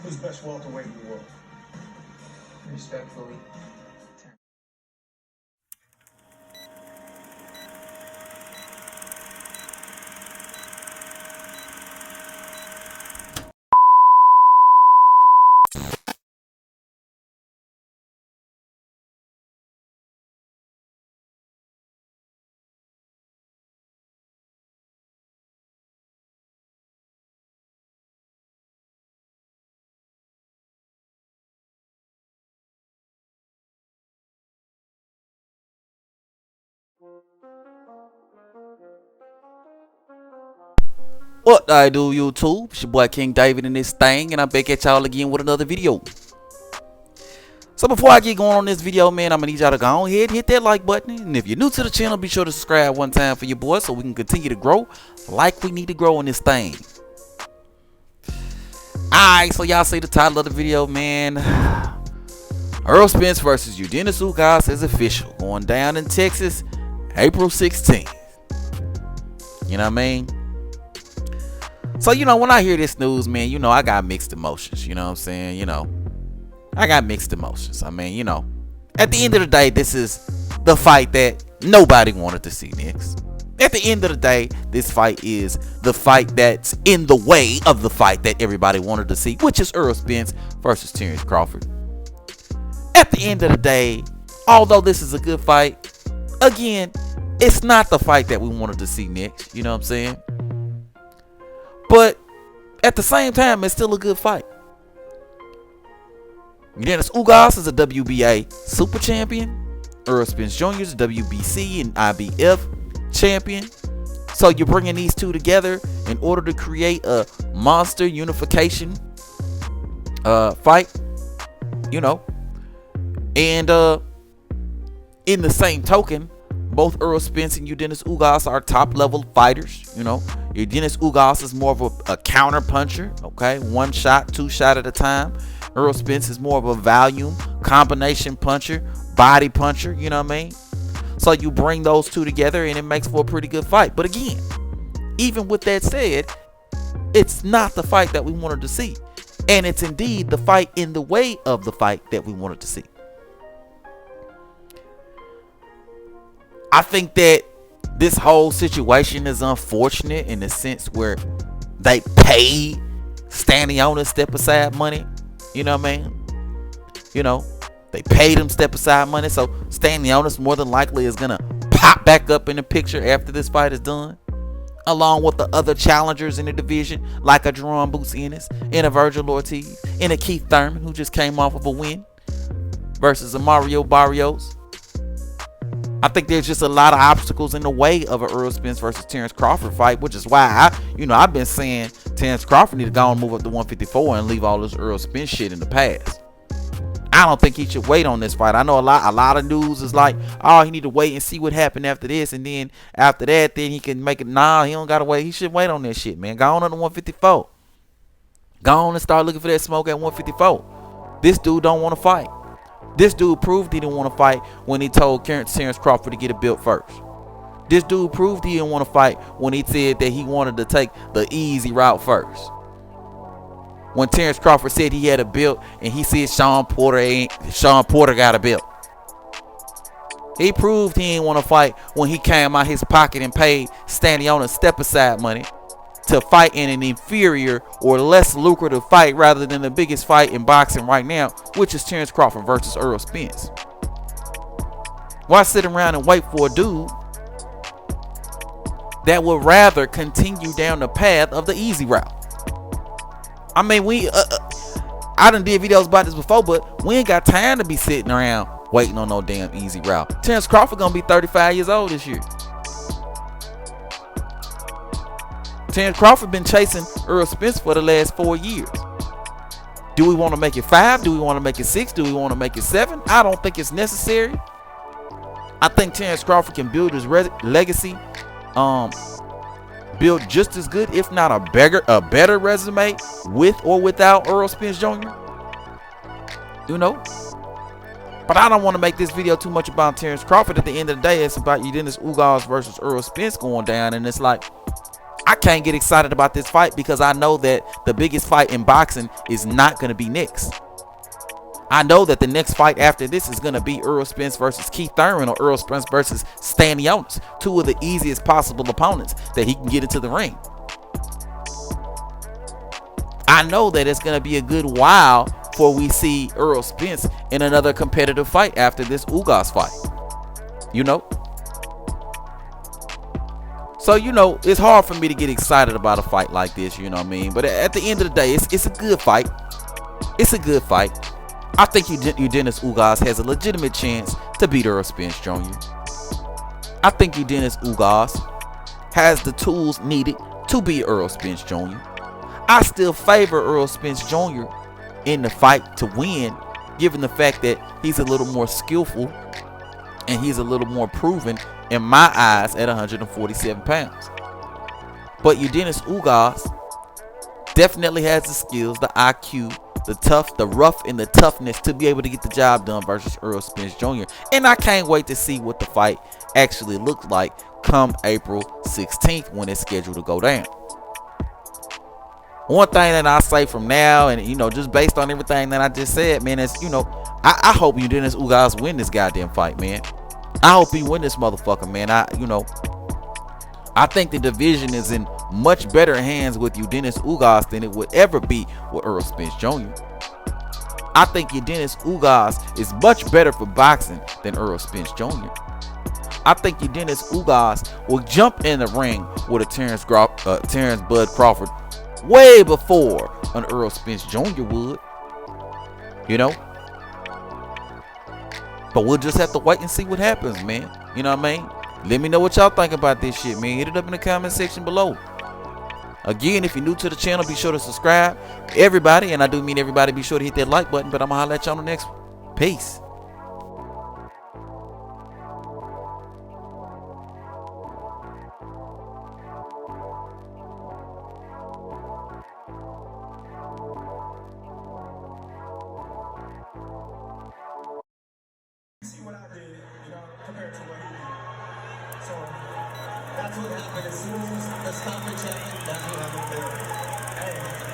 Who's the best welterweight in the world? Respectfully. What I do, YouTube? It's your boy King David in this thing, and I'm back at y'all again with another video. So before I get going on this video, man, I'm gonna need y'all to go ahead and hit that like button. And if you're new to the channel, be sure to subscribe one time for your boy so we can continue to grow like we need to grow in this thing. Alright, so y'all see the title of the video, man. Errol Spence versus Yordenis Ugas is official. Going down in Texas, April 16th. You know what I mean? So, when I hear this news, man, I got mixed emotions. You know what I'm saying? I got mixed emotions. I mean, at the end of the day, this is the fight that nobody wanted to see next. At the end of the day, this fight is the fight that's in the way of the fight that everybody wanted to see, which is Errol Spence versus Terrence Crawford. At the end of the day, although this is a good fight, again, it's not the fight that we wanted to see next. You know what I'm saying? But at the same time, it's still a good fight. Yordenis Ugas is a WBA super champion. Errol Spence Jr. is a WBC and IBF champion. So you're bringing these two together in order to create a monster unification fight. And in the same token, both Errol Spence and Yordenis Ugas are top level fighters. Yordenis Ugas is more of a counter puncher, okay? One shot, two shot at a time. Errol Spence is more of a volume combination puncher, body puncher, you know what I mean? So you bring those two together and it makes for a pretty good fight. But again, even with that said, it's not the fight that we wanted to see. And it's indeed the fight in the way of the fight that we wanted to see. I think that this whole situation is unfortunate in the sense where they paid Stanionis step aside money. You know what I mean? They paid him step aside money. So Stanionis more than likely is going to pop back up in the picture after this fight is done. Along with the other challengers in the division, like a Jerome Boots Ennis, and a Virgil Ortiz, and a Keith Thurman, who just came off of a win, versus a Mario Barrios. I think there's just a lot of obstacles in the way of an Errol Spence versus Terrence Crawford fight, which is why I've been saying Terrence Crawford need to go and move up to 154 and leave all this Errol Spence shit in the past. I don't think he should wait on this fight. I know a lot of news is like, oh, he need to wait and see what happened after this, and then after that, then he can make it. Nah, he don't gotta wait. He should wait on that shit, man. Go on to 154. Go on and start looking for that smoke at 154. This dude don't want to fight. This dude proved he didn't want to fight when he told Terrence Crawford to get a belt first. This dude proved he didn't want to fight when he said that he wanted to take the easy route first. When Terrence Crawford said he had a belt and he said Sean Porter got a belt. He proved he didn't want to fight when he came out his pocket and paid Stanionis step aside money to fight in an inferior or less lucrative fight rather than the biggest fight in boxing right now, which is Terrence Crawford versus Errol Spence. Why sit around and wait for a dude that would rather continue down the path of the easy route? I mean, I done did videos about this before, but we ain't got time to be sitting around waiting on no damn easy route. Terrence Crawford gonna be 35 years old this year. Terrence Crawford been chasing Errol Spence for the last 4 years. Do we want to make it 5? Do we want to make it 6? Do we want to make it 7? I don't think it's necessary. I think Terrence Crawford can build his legacy, build just as good, if not a better resume with or without Errol Spence Jr. But I don't want to make this video too much about Terrence Crawford. At the end of the day, it's about Yordenis Ugas versus Errol Spence going down, and it's like, I can't get excited about this fight because I know that the biggest fight in boxing is not going to be next. I know that the next fight after this is going to be Errol Spence versus Keith Thurman or Errol Spence versus Stanionis, two of the easiest possible opponents that he can get into the ring. I know that it's going to be a good while before we see Errol Spence in another competitive fight after this Ugas fight. You know? So, you know, it's hard for me to get excited about a fight like this, you know what I mean? But at the end of the day, it's a good fight. It's a good fight. I think Yordenis Ugas has a legitimate chance to beat Errol Spence Jr. I think Yordenis Ugas has the tools needed to beat Errol Spence Jr. I still favor Errol Spence Jr. in the fight to win, given the fact that he's a little more skillful and he's a little more proven in my eyes at 147 pounds. But Yordenis Ugas definitely has the skills, the IQ, the rough and the toughness to be able to get the job done versus Errol Spence Jr. And I can't wait to see what the fight actually looks like come April 16th when it's scheduled to go down. One thing that I say from now, and you know, just based on everything that I just said, man, is, you know, I hope Yordenis Ugas win this goddamn fight, man. I hope he win this motherfucker, man. I think the division is in much better hands with Yordenis Ugas than it would ever be with Errol Spence Jr. I think Yordenis Ugas is much better for boxing than Errol Spence Jr. I think Yordenis Ugas will jump in the ring with a Terrence Bud Crawford way before an Errol Spence Jr. would. You know? But we'll just have to wait and see what happens, man. You know what I mean? Let me know what y'all think about this shit, man. Hit it up in the comment section below. Again, if you're new to the channel, be sure to subscribe. Everybody, and I do mean everybody, be sure to hit that like button. But I'm going to holler at y'all on the next one. Peace. See what I did, you know, compared to what he did. So that's what happened. As soon as the stoppage happened, that's what happened there. Hey.